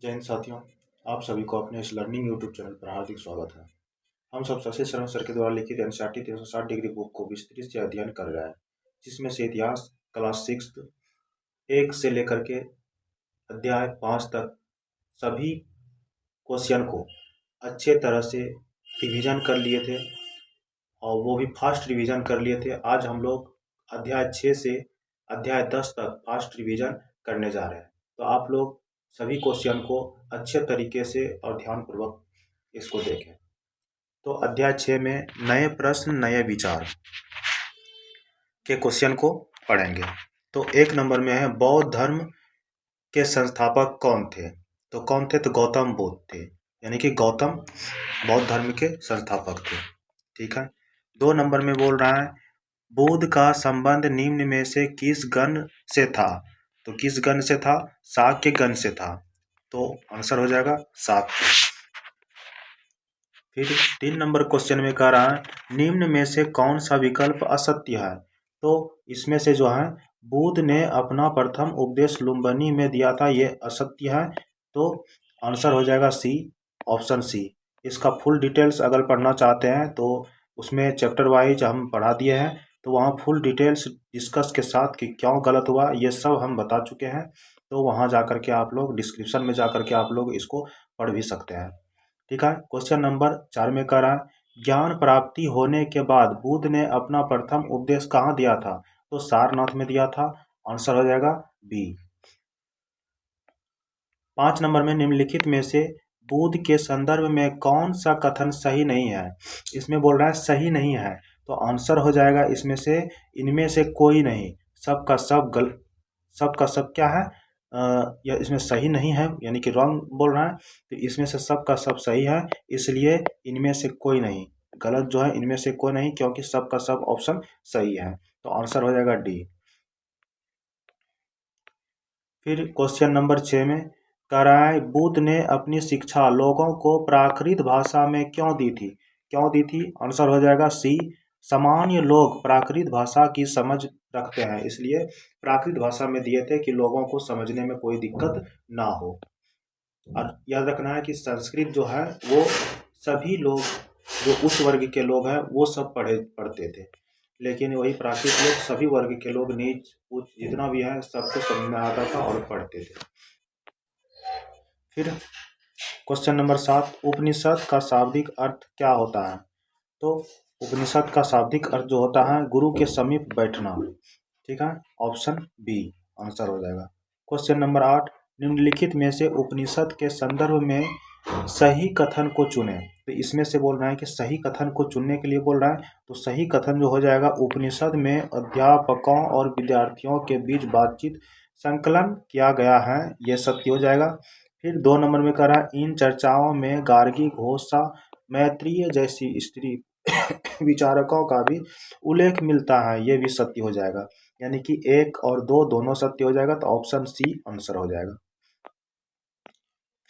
जय हिंद साथियों, आप सभी को अपने इस लर्निंग यूट्यूब चैनल पर हार्दिक स्वागत है। हम सब शशि शरण सर के द्वारा लिखित एनसीईआरटी 360 डिग्री बुक को विस्तृत से अध्ययन कर रहे हैं, जिसमें से इतिहास क्लास 6 1 से लेकर के अध्याय 5 तक सभी क्वेश्चन को अच्छे तरह से रिवीजन कर लिए थे और वो भी फास्ट रिवीजन कर लिए थे। आज हम लोग अध्याय 6 से अध्याय 10 तक फास्ट रिवीजन करने जा रहे हैं। तो आप लोग सभी क्वेश्चन को अच्छे तरीके से और ध्यानपूर्वक इसको देखें। तो अध्याय 6 में नए प्रश्न नए विचार के क्वेश्चन को पढ़ेंगे। तो 1 नंबर में है, बौद्ध धर्म के संस्थापक कौन थे? तो कौन थे? तो गौतम बुद्ध थे, यानी कि गौतम बौद्ध धर्म के संस्थापक थे। ठीक है। 2 नंबर में बोल रहा है, बुद्ध का संबंध निम्न में से किस गण से था? तो किस गण से था? शाक्य गण से था। तो आंसर हो जाएगा शाक्य। फिर 3 नंबर क्वेश्चन में कह रहा है, निम्न में से कौन सा विकल्प असत्य है? तो इसमें से जो है, बुद्ध ने अपना प्रथम उपदेश लुम्बिनी में दिया था, ये असत्य है। तो आंसर हो जाएगा सी, ऑप्शन सी। इसका फुल डिटेल्स अगर पढ़ना चाहते हैं तो उसमें चैप्टर वाइज हम पढ़ा दिए हैं, तो वहाँ फुल डिटेल्स डिस्कस के साथ कि क्यों गलत हुआ ये सब हम बता चुके हैं। तो वहाँ जा कर के आप लोग डिस्क्रिप्शन में जा कर के आप लोग इसको पढ़ भी सकते हैं। ठीक है। क्वेश्चन नंबर 4 में कह रहा है, ज्ञान प्राप्ति होने के बाद बुद्ध ने अपना प्रथम उपदेश कहाँ दिया था? तो सारनाथ में दिया था। आंसर हो जाएगा बी। 5 नंबर में, निम्नलिखित में से बुद्ध के संदर्भ में कौन सा कथन सही नहीं है? इसमें बोल रहा है सही नहीं है, तो आंसर हो जाएगा इसमें से इनमें से कोई नहीं, सबका सब क्या है? यह इसमें सही नहीं है, यानी कि रॉन्ग बोल रहा है। तो इसमें से सबका सब सही है, इसलिए इनमें से कोई नहीं। गलत जो है इनमें से कोई नहीं, क्योंकि सबका सब ऑप्शन सही है। तो आंसर हो जाएगा डी। फिर क्वेश्चन नंबर 6 में कह रहा है, बुद्ध ने अपनी शिक्षा लोगों को प्राकृत भाषा में क्यों दी थी? क्यों दी थी? आंसर हो जाएगा सी, सामान्य लोग प्राकृत भाषा की समझ रखते हैं, इसलिए प्राकृत भाषा में दिए थे कि लोगों को समझने में कोई दिक्कत ना हो। और याद रखना है कि संस्कृत जो है वो सभी लोग, जो उच्च वर्ग के लोग हैं वो सब पढ़ते थे, लेकिन वही प्राकृत लोग, सभी वर्ग के लोग, नीच उच्च जितना भी है सबको समझ में आता था और पढ़ते थे। फिर क्वेश्चन नंबर 7, उपनिषद का शाब्दिक अर्थ क्या होता है? तो उपनिषद का शाब्दिक अर्थ जो होता है, गुरु के समीप बैठना। ठीक है, ऑप्शन बी आंसर हो जाएगा। क्वेश्चन नंबर 8, निम्नलिखित में से उपनिषद के संदर्भ में सही कथन को चुनें। तो इसमें से बोल रहा है कि सही कथन को चुनने के लिए बोल रहा है, तो सही कथन जो हो जाएगा, उपनिषद में अध्यापकों और विद्यार्थियों के बीच बातचीत संकलन किया गया है, यह सत्य हो जाएगा। फिर 2 नंबर में कह रहा है, इन चर्चाओं में गार्गी, घोषा, मैत्रेय जैसी स्त्री विचारकों का भी उल्लेख मिलता है, यह भी सत्य हो जाएगा। यानी कि 1 और 2 दोनों सत्य हो जाएगा, तो ऑप्शन सी आंसर हो जाएगा।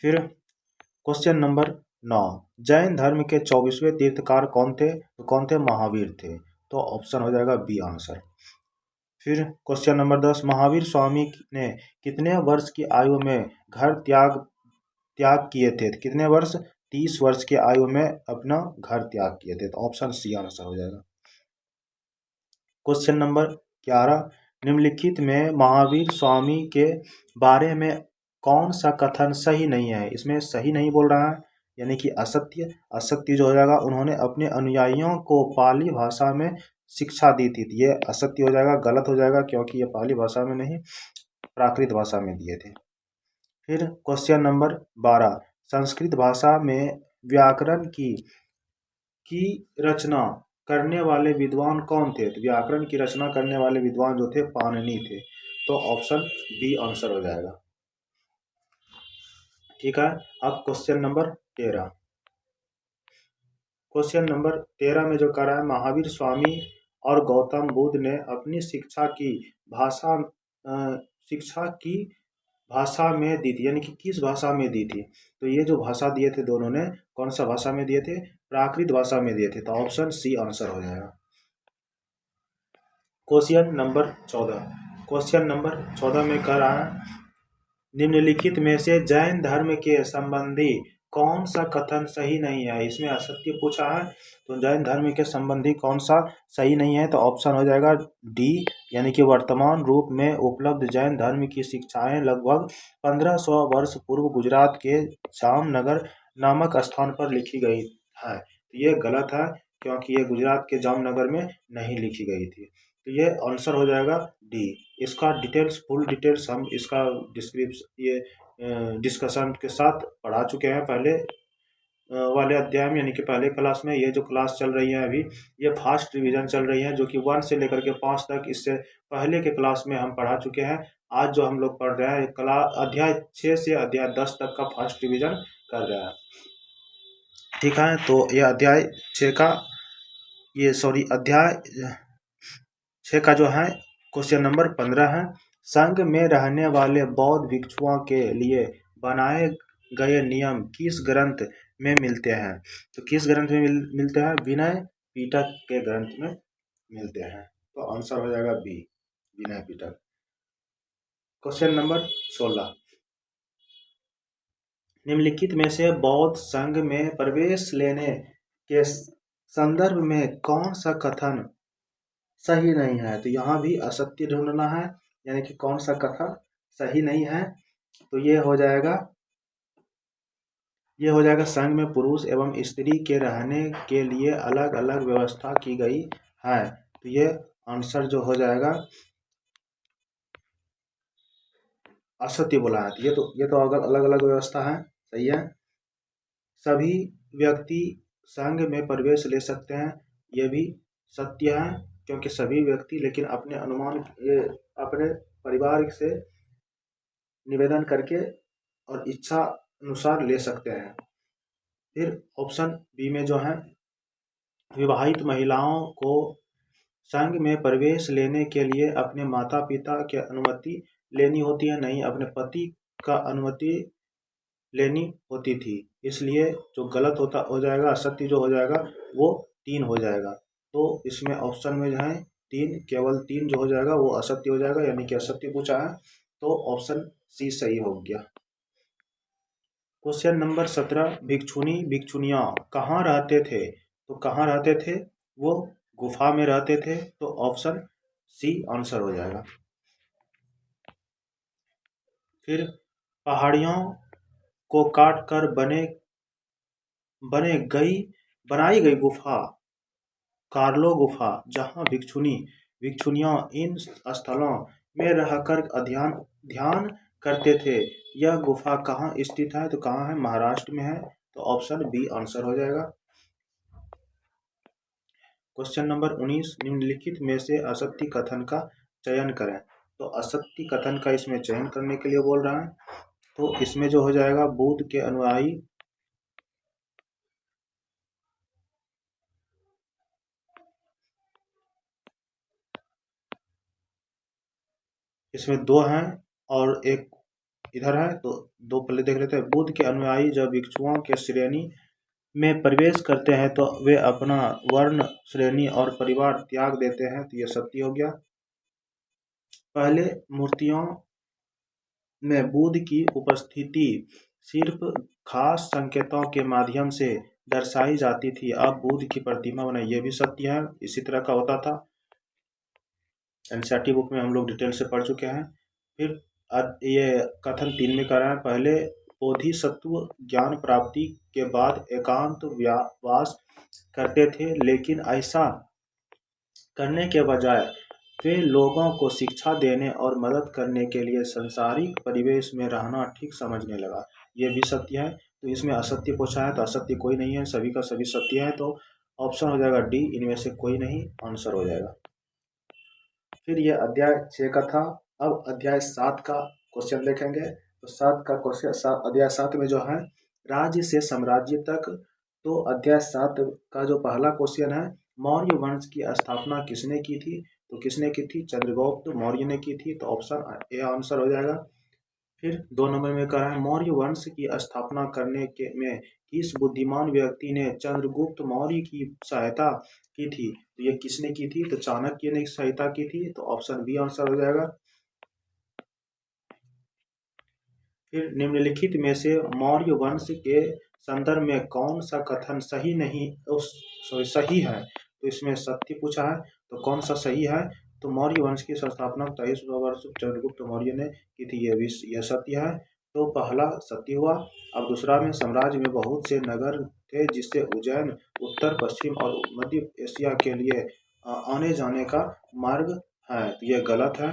फिर क्वेश्चन नंबर 9, जैन धर्म के 24वें तीर्थकार कौन थे? तो कौन थे? महावीर थे, तो ऑप्शन हो जाएगा बी आंसर। फिर क्वेश्चन नंबर 10, महावीर स्वामी ने कितने वर्ष की आयु में घर त्याग किए थे? कितने वर्ष? 30 वर्ष की आयु में अपना घर त्याग किए थे, तो ऑप्शन सी आंसर हो जाएगा। क्वेश्चन नंबर 11, निम्नलिखित में महावीर स्वामी के बारे में कौन सा कथन सही नहीं है? इसमें सही नहीं बोल रहा है, यानी कि असत्य। असत्य जो हो जाएगा, उन्होंने अपने अनुयायियों को पाली भाषा में शिक्षा दी थी, ये असत्य हो जाएगा, गलत हो जाएगा, क्योंकि ये पाली भाषा में नहीं प्राकृत भाषा में दिए थे। फिर क्वेश्चन नंबर 12, संस्कृत भाषा में व्याकरण की रचना करने वाले विद्वान कौन थे? तो व्याकरण की रचना करने वाले विद्वान जो थे, पाणिनि थे, तो ऑप्शन बी आंसर हो जाएगा। ठीक है। अब क्वेश्चन नंबर 13, क्वेश्चन नंबर 13 में जो कह रहा है, महावीर स्वामी और गौतम बुद्ध ने अपनी शिक्षा की भाषा में दी थी, यानी कि किस भाषा में दी थी? तो ये जो भाषा दिए थे दोनों ने, कौन सा भाषा में दिए थे? प्राकृत भाषा में दिए थे, तो ऑप्शन सी आंसर हो जाएगा। क्वेश्चन नंबर 14, क्वेश्चन नंबर 14 में कह रहा है, निम्नलिखित में से जैन धर्म के संबंधी कौन सा कथन सही नहीं है। इसमें असत्य पूछा है, तो जैन धर्म के संबंधी कौन सा सही नहीं है, तो ऑप्शन हो जाएगा डी, यानी कि वर्तमान रूप में उपलब्ध जैन धर्म की शिक्षाएं लगभग 1500 वर्ष पूर्व गुजरात के जामनगर नामक स्थान पर लिखी गई है। तो ये गलत है, क्योंकि ये गुजरात के जामनगर में नहीं लिखी गई थी। तो ये आंसर हो जाएगा डी। इसका डिटेल्स, फुल डिटेल्स हम इसका डिस्क्रिप्शन, ये डिस्कशन के साथ पढ़ा चुके हैं पहले वाले अध्याय में, यानी कि पहले क्लास में। ये जो क्लास चल रही है अभी, ये फास्ट रिवीजन चल रही है, जो कि 1 से लेकर के 5 तक इससे पहले के क्लास में हम पढ़ा चुके हैं। आज जो हम लोग पढ़ रहे हैं अध्याय 6 से अध्याय 10 तक का फास्ट रिवीजन कर रहे हैं। ठीक है, तो ये अध्याय 6 का, ये सॉरी अध्याय 6 का जो है क्वेश्चन नंबर 15 है। संघ में रहने वाले बौद्ध भिक्षुओं के लिए बनाए गए नियम किस ग्रंथ में मिलते हैं। तो किस ग्रंथ में मिलते हैं, विनय पिटक के ग्रंथ में मिलते हैं। तो आंसर हो जाएगा B, Vinaya Pitaka. Question number 16, निम्नलिखित में से बौद्ध संघ में प्रवेश लेने के संदर्भ में कौन सा कथन सही नहीं है। तो यहाँ भी असत्य ढूंढना है, यानी कि कौन सा कथन सही नहीं है। तो ये हो जाएगा संघ में पुरुष एवं स्त्री के रहने के लिए अलग अलग व्यवस्था की गई है। तो ये आंसर जो हो जाएगा असत्य बोला है। तो ये तो अगर अलग अलग व्यवस्था है, सही है। सभी व्यक्ति संघ में प्रवेश ले सकते हैं, ये भी सत्य है, क्योंकि सभी व्यक्ति लेकिन अपने अनुमान, ये अपने परिवार से निवेदन करके और इच्छा अनुसार ले सकते हैं। फिर ऑप्शन बी में जो है, विवाहित महिलाओं को संघ में प्रवेश लेने के लिए अपने माता पिता की अनुमति लेनी होती है, नहीं अपने पति का अनुमति लेनी होती थी। इसलिए जो गलत हो जाएगा, असत्य जो हो जाएगा वो 3 हो जाएगा। तो इसमें ऑप्शन में जो है 3, केवल 3 जो हो जाएगा वो असत्य हो जाएगा, यानी कि असत्य पूछा है, तो ऑप्शन सी सही हो गया। क्वेश्चन नंबर 17, भिक्षुनी भिक्षुनियाँ कहाँ रहते थे। तो कहाँ रहते थे, वो गुफा में रहते थे। तो ऑप्शन सी आंसर हो जाएगा। फिर पहाड़ियों को काट कर बनाई गई गुफा कार्लो गुफा, जहाँ भिक्षुनियाँ इन स्थलों में रहकर ध्यान करते थे। यह गुफा कहाँ स्थित है, तो कहाँ है, महाराष्ट्र में है। तो ऑप्शन बी आंसर हो जाएगा। क्वेश्चन नंबर 19, निम्नलिखित में से असत्य कथन का चयन करें। तो असत्य कथन का इसमें चयन करने के लिए बोल रहा है। तो इसमें जो हो जाएगा, बुद्ध के अनुयायी इसमें 2 हैं और एक इधर है, तो 2 पहले देख लेते हैं। बुद्ध के अनुयायी जब भिक्षुओं के श्रेणी में प्रवेश करते हैं तो वे अपना वर्ण, श्रेणी और परिवार त्याग देते हैं। तो ये सत्य हो गया। पहले मूर्तियों में बुद्ध की उपस्थिति सिर्फ खास संकेतों के माध्यम से दर्शाई जाती थी। अब बुद्ध की प्रतिमा बनाई, ये भी सत्य है, इसी तरह का होता था। एनसीईआरटी बुक में हम लोग डिटेल से पढ़ चुके हैं। फिर ये कथन 3 में कर रहा है, पहले बोधिसत्व ज्ञान प्राप्ति के बाद एकांत वास करते थे, लेकिन ऐसा करने के बजाय वे लोगों को शिक्षा देने और मदद करने के लिए सांसारिक परिवेश में रहना ठीक समझने लगा। ये भी सत्य है। तो इसमें असत्य पूछा है, तो असत्य कोई नहीं है, सभी का सभी सत्य है। तो ऑप्शन हो जाएगा डी, इनमें से कोई नहीं आंसर हो जाएगा। फिर ये अध्याय 6 का था। अब अध्याय 7 का क्वेश्चन देखेंगे। तो 7 का क्वेश्चन, अध्याय 7 में जो है राज्य से साम्राज्य तक। तो अध्याय 7 का जो पहला क्वेश्चन है, मौर्य वंश की स्थापना किसने की थी। तो किसने की थी, चंद्रगुप्त मौर्य ने की थी। तो ऑप्शन ए आंसर हो जाएगा। फिर 2 नंबर में कहा है, मौर्य वंश की स्थापना करने के में किस बुद्धिमान व्यक्ति ने चंद्रगुप्त मौर्य की सहायता की थी। तो ये किसने की थी, तो चाणक्य ने सहायता की थी। तो ऑप्शन बी आंसर हो जाएगा। फिर निम्नलिखित में से मौर्य वंश के संदर्भ में कौन सा कथन सही नहीं सही है। तो इसमें सत्य पूछा है, तो कौन सा सही है। तो मौर्य वंश की संस्थापना 23वां वर्ष चंद्रगुप्त मौर्य ने की थी, यह सत्य है। तो पहला सत्य हुआ। अब दूसरा में साम्राज्य में बहुत से नगर थे जिससे उज्जैन उत्तर पश्चिम और मध्य एशिया के लिए आने जाने का मार्ग है, तो यह गलत है।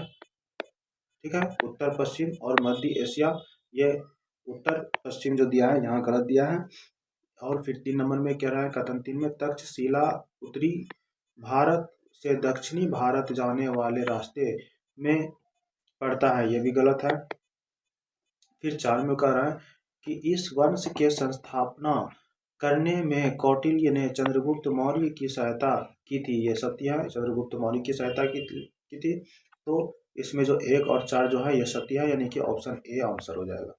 ठीक है, उत्तर पश्चिम और मध्य एशिया, ये उत्तर पश्चिम जो दिया है यहाँ गलत दिया है। और फिर 3 नंबर में कह रहा है कथन 3 में तक्षशिला उत्तरी भारत से दक्षिणी भारत जाने वाले रास्ते में पड़ता है, ये भी गलत है। फिर 4 में कह रहा है कि इस वंश के संस्थापना करने में कौटिल्य ने चंद्रगुप्त मौर्य की सहायता की थी, ये सत्य है, चंद्रगुप्त मौर्य की सहायता की थी। तो इसमें जो 1 और 4 जो है ये सत्य है, यानी कि ऑप्शन ए आंसर हो जाएगा।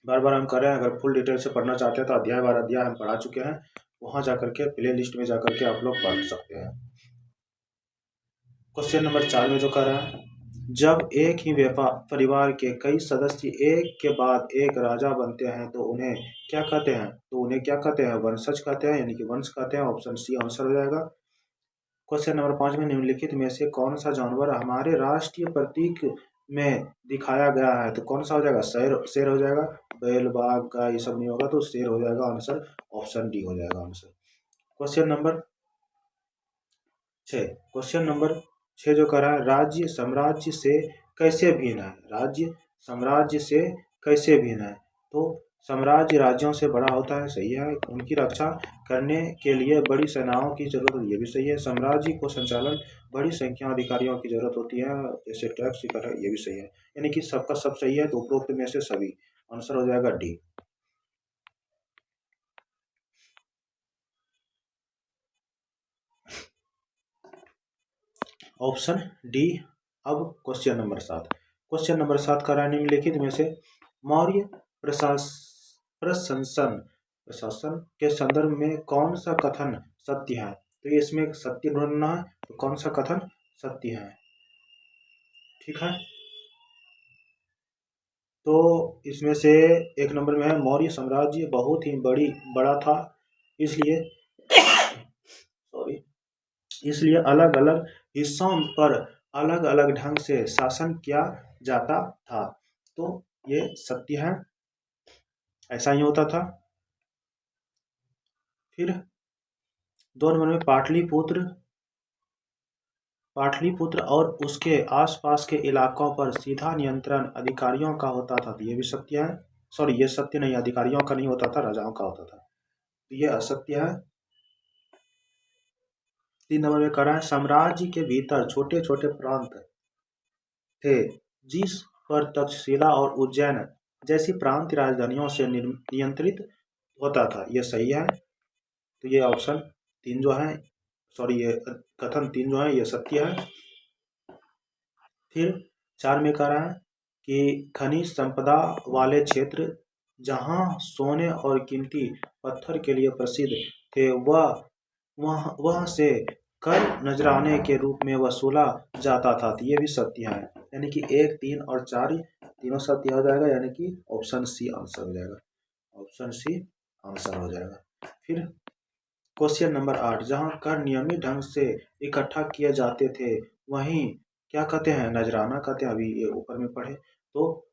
बार बार हम कर रहे हैं, अगर फुल डिटेल से पढ़ना चाहते हैं तो अध्याय बार अध्याय हम पढ़ा चुके हैं, वहां जाकर के प्ले लिस्ट में जाकर के आप लोग पढ़ सकते हैं। क्वेश्चन नंबर 4 में जो कर रहा है, जब एक ही परिवार के कई सदस्य एक के बाद एक राजा बनते हैं तो उन्हें क्या कहते हैं। तो उन्हें क्या कहते हैं, वंशज कहते हैं, यानी कि वंश कहते हैं, ऑप्शन सी आंसर हो जाएगा। क्वेश्चन नंबर 5 में निम्नलिखित में से कौन सा जानवर हमारे राष्ट्रीय प्रतीक में दिखाया गया है। तो कौन सा हो जाएगा, शेर हो जाएगा। बैल बाघ का ये सब नहीं होगा, तो शेर हो जाएगा आंसर, ऑप्शन डी हो जाएगा answer. Question number 6, question number 6 जो कह रहा है, राज्य साम्राज्य से कैसे भिन्न है। राज्य साम्राज्य से कैसे भिन्न है। तो साम्राज्य राज्यों से बड़ा होता है, सही है। उनकी रक्षा करने के लिए बड़ी सेनाओं की जरूरत होती है, ये भी सही है। साम्राज्य को संचालन बड़ी संख्या अधिकारियों की जरूरत होती है, जैसे टैक्स इकट्ठा, ये भी सही है। यानी कि सबका सब सही है, तो उपरोक्त में से सभी आंसर हो जाएगा डी, ऑप्शन डी। अब क्वेश्चन नंबर 7, क्वेश्चन नंबर 7 का निम्नलिखित में से मौर्य प्रशासन के संदर्भ में कौन सा कथन सत्य है। तो इसमें सत्य ढूंढना है, तो कौन सा कथन सत्य है। ठीक है, तो इसमें से 1 नंबर में है, मौर्य साम्राज्य बहुत ही बड़ा था, इसलिए इसलिए अलग अलग हिस्सों पर अलग अलग ढंग से शासन किया जाता था। तो ये सत्य है, ऐसा ही होता था। फिर 2 नंबर में पाटलिपुत्र और उसके आसपास के इलाकों पर सीधा नियंत्रण अधिकारियों का होता था, तो ये भी सत्य है। सॉरी, ये सत्य नहीं, अधिकारियों का नहीं होता था, राजाओं का होता था, तो ये असत्य है। 3 नंबर में कह रहा है, साम्राज्य के भीतर छोटे छोटे प्रांत थे जिस पर तक्षशिला और उज्जैन जैसी प्रांत राजधानियों से नियंत्रित होता था, यह सही है। तो ये ऑप्शन 3 जो है, सॉरी ये कथन 3 जो है ये सत्य है। फिर 4 में कह रहा है कि खनिज संपदा वाले क्षेत्र जहां सोने और कीमती पत्थर के लिए प्रसिद्ध थे वह से कर नजराने के रूप में वसूला जाता था, तो ये भी सत्य है। यानी कि 1, 3 और 4 तीनों सत्य हो जाएगा, यानी कि ऑप्शन सी आंसर हो जाएगा, ऑप्शन सी आंसर हो जाएगा। फिर क्वेश्चन नंबर 8, जहां कर नियमित ढंग से इकट्ठा किए जाते थे वहीं क्या कहते हैं, नजराना कहते हैं, अभी ये ऊपर में पढ़े, तो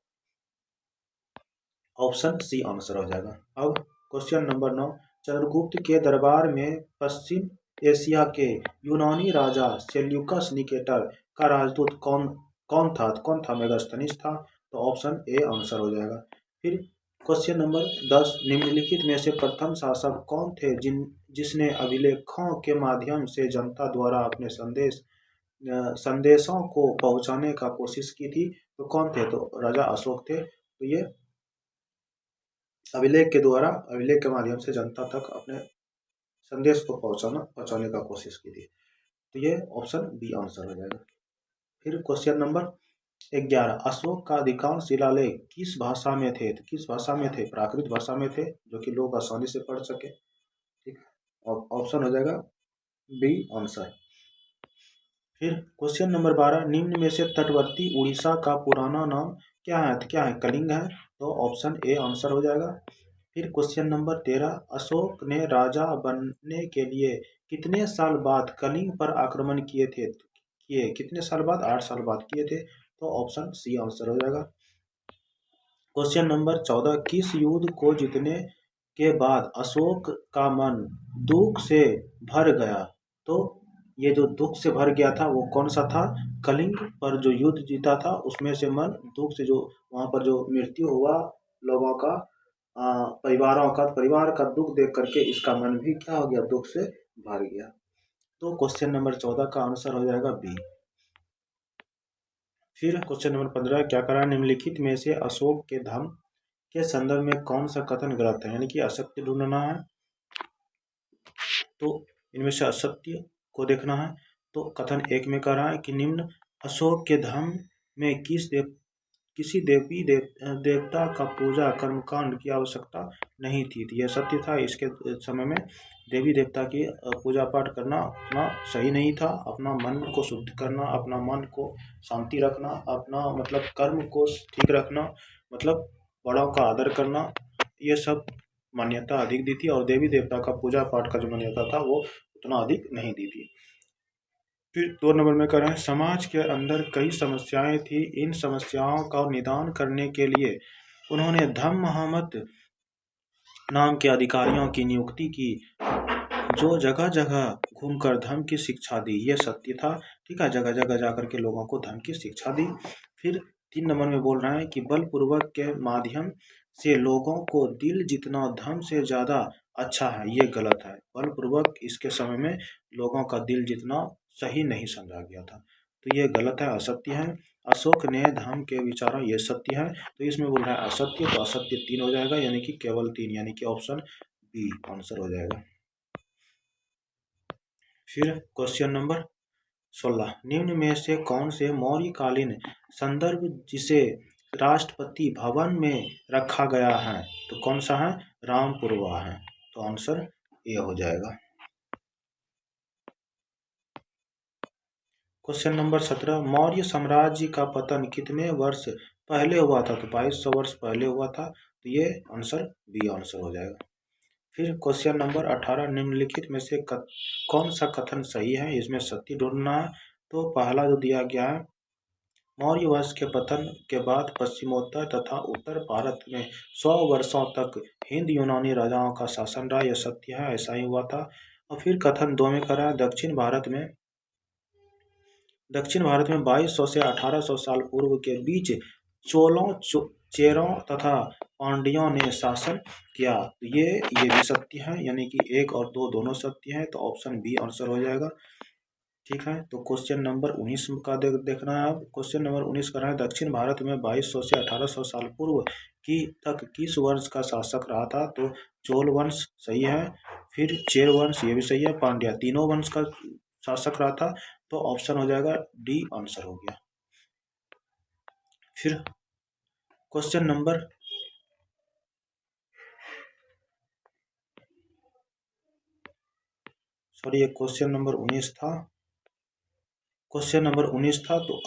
ऑप्शन सी आंसर हो जाएगा। अब क्वेश्चन नंबर 9, चंद्रगुप्त के दरबार में पश्चिम एशिया के यूनानी राजा सेल्यूकस निकेटर का राजदूत कौन था, मेगास्थनीज था, तो ऑप्शन ए आंसर हो जाएगा। फिर क्वेश्चन नंबर 10, निम्नलिखित में से प्रथम शासक कौन थे जिसने अभिलेखों के माध्यम से जनता द्वारा अपने संदेशों को पहुंचाने का कोशिश की थी, तो कौन थे, तो राजा अशोक थे। तो ये अभिलेख के माध्यम से जनता तक अपने संदेश को पहुंचाने का कोशिश की थी, तो ये ऑप्शन बी आंसर हो जाएगा। फिर क्वेश्चन नंबर 11, अशोक का अधिकांश शिलालेख किस भाषा में थे, तो किस भाषा में थे, प्राकृत भाषा में थे, जो कि लोग आसानी से पढ़ सके। ठीक, ऑप्शन हो जाएगा बी आंसर। फिर क्वेश्चन नंबर 12, निम्न में से तटवर्ती उड़ीसा का पुराना नाम क्या है कलिंग है, तो ऑप्शन ए आंसर हो जाएगा। फिर क्वेश्चन नंबर 13, अशोक ने राजा बनने के लिए कितने साल बाद कलिंग पर आक्रमण किए कितने साल बाद? 8 साल बाद किए थे, तो ऑप्शन सी आंसर हो जाएगा। क्वेश्चन नंबर 14, किस युद्ध को जीतने के बाद अशोक का मन दुख से भर गया? तो ये जो दुख से भर गया था वो कौन सा था? कलिंग पर जो युद्ध जीता था उसमें से मन दुख से, जो वहां पर जो मृत्यु हुआ लोगों का, परिवार का दुख देख करके इसका मन भी क्या हो गया? दुख से भर गया। तो क्वेश्चन नंबर 14 का आंसर हो जाएगा बी। फिर क्वेश्चन नंबर 15, क्या करा? निम्नलिखित में से अशोक के धर्म के संदर्भ में कौन सा कथन गलत है? यानी कि असत्य ढूंढना है, तो इनमें से असत्य को देखना है। तो कथन 1 में कह रहा है कि निम्न अशोक के धर्म में किसी देवता का पूजा कर्मकांड की आवश्यकता नहीं थी, तो यह सत्य था। इसके समय में देवी देवता की पूजा पाठ करना उतना सही नहीं था। अपना मन को शुद्ध करना, अपना मन को शांति रखना, अपना मतलब कर्म को ठीक रखना, मतलब बड़ों का आदर करना, ये सब मान्यता अधिक दी थी, और देवी देवता का पूजा पाठ का जो मान्यता था वो उतना अधिक नहीं दी थी। फिर 2 नंबर में कह रहे हैं, समाज के अंदर कई समस्याएं थी, इन समस्याओं का निदान करने के लिए उन्होंने धम्म महामत नाम के अधिकारियों की नियुक्ति की, जो जगह जगह घूमकर धर्म की शिक्षा दी। ये सत्य था, ठीक है, जगह जगह जाकर के लोगों को धर्म की शिक्षा दी। फिर 3 नंबर में बोल रहा है कि बलपूर्वक के माध्यम से लोगों को दिल जीतना धर्म से ज़्यादा अच्छा है। ये गलत है। बलपूर्वक इसके समय में लोगों का दिल जीतना सही नहीं समझा गया था, तो ये गलत है, असत्य है। अशोक ने धर्म के विचारों, ये सत्य है, तो इसमें बोल रहा है असत्य, तो असत्य 3 हो जाएगा, यानी कि केवल 3, यानी कि ऑप्शन बी आंसर हो जाएगा। फिर क्वेश्चन नंबर 16, निम्न में से कौन से मौर्यकालीन संदर्भ जिसे राष्ट्रपति भवन में रखा गया है, तो कौन सा है? रामपुरवा है, तो आंसर ए हो जाएगा। क्वेश्चन नंबर 17, मौर्य साम्राज्य का पतन कितने वर्ष पहले हुआ था? तो 2200 वर्ष पहले हुआ था, तो ये आंसर बी आंसर हो जाएगा। फिर क्वेश्चन नंबर 18, निम्नलिखित में से कौन सा कथन सही है? इसमें सत्य ढूंढना है। तो पहला जो दिया गया है, मौर्य वंश के पतन के बाद पश्चिमोत्तर तथा उत्तर भारत में 100 वर्षों तक हिंद यूनानी राजाओं का शासन रहा, यह सत्य है, ऐसा ही हुआ था। और फिर कथन 2 में करा, दक्षिण भारत में 2200 से 1800 साल पूर्व के बीच चोलों, चेरों तथा पांड्यों ने शासन किया, तो ये भी सत्य है, यानी कि 1 और 2 दोनों सत्य है, तो ऑप्शन बी आंसर हो जाएगा। ठीक है, तो क्वेश्चन नंबर 19 का देखना है। अब क्वेश्चन नंबर 19 कर रहा है, दक्षिण भारत में 2200 से 1800 साल पूर्व तक किस वंश का शासक रहा था? तो चोल वंश सही है, फिर चेर वंश ये भी सही है, पांड्या, तीनों वंश का शासक रहा था, तो ऑप्शन हो जाएगा डी आंसर हो गया। फिर क्वेश्चन नंबर ये क्वेश्चन नंबर 19 था, तो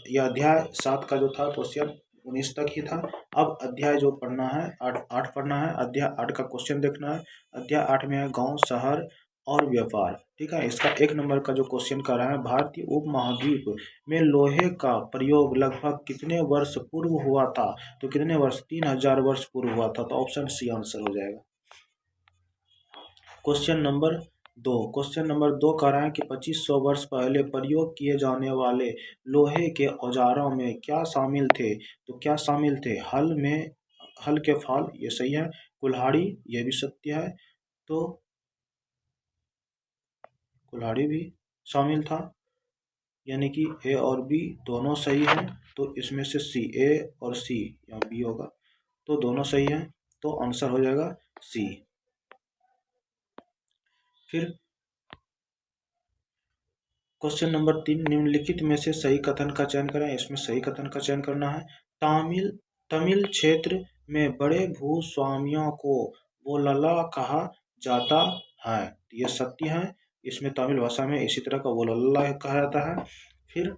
यह अध्याय 7 का जो था क्वेश्चन 19 तक ही था। अब अध्याय जो पढ़ना है 8 पढ़ना है। अध्याय 8 का क्वेश्चन देखना है। अध्याय 8 में है गांव, शहर और व्यापार, ठीक है। इसका 1 नंबर का जो क्वेश्चन कर रहा है, भारतीय उपमहाद्वीप में लोहे का प्रयोग लगभग कितने वर्ष पूर्व हुआ था? तो कितने वर्ष? 3000 वर्ष पूर्व हुआ था, तो ऑप्शन सी आंसर हो जाएगा। क्वेश्चन नंबर 2 कह रहा है कि 2500 वर्ष पहले प्रयोग किए जाने वाले लोहे के औजारों में क्या शामिल थे? तो क्या शामिल थे? हल के फाल, ये सही है, कुल्हाड़ी, ये भी सत्य है, तो कुल्हाड़ी भी शामिल था, यानी कि ए और बी दोनों सही है, तो इसमें से सी, ए और सी या बी होगा, तो दोनों सही है, तो आंसर हो जाएगा सी। फिर क्वेश्चन नंबर 3, निम्नलिखित में से सही कथन का चयन करें। इसमें सही कथन का चयन करना है। तमिल क्षेत्र में बड़े भूस्वामियों को वोलल्ला कहा जाता है, यह सत्य है। इसमें तमिल भाषा में इसी तरह का वोलल्ला कहा जाता है। फिर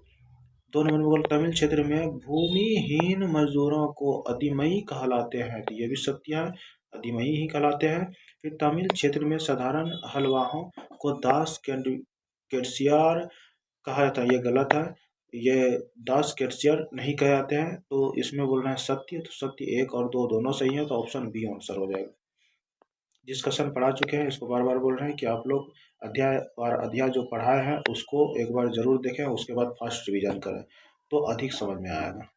2 नंबर में बोला तमिल क्षेत्र में भूमिहीन मजदूरों को अदिमई कहलाते हैं, तो ये भी सत्य है, अदिमई ही कहलाते हैं। फिर तमिल क्षेत्र में साधारण हलवाहों को दास केटसियार कहा जाता है, ये गलत है, ये दास केटसियार नहीं कहे जाते हैं। तो इसमें बोल रहे हैं सत्य, तो सत्य 1 और 2 दोनों सही है, तो ऑप्शन बी आंसर हो जाएगा। डिस्कशन पढ़ा चुके हैं, इसको बार बार बोल रहे हैं कि आप लोग अध्याय और अध्याय जो पढ़ाए हैं उसको एक बार जरूर देखें, उसके बाद फास्ट रिवीजन करें तो अधिक समझ में आएगा।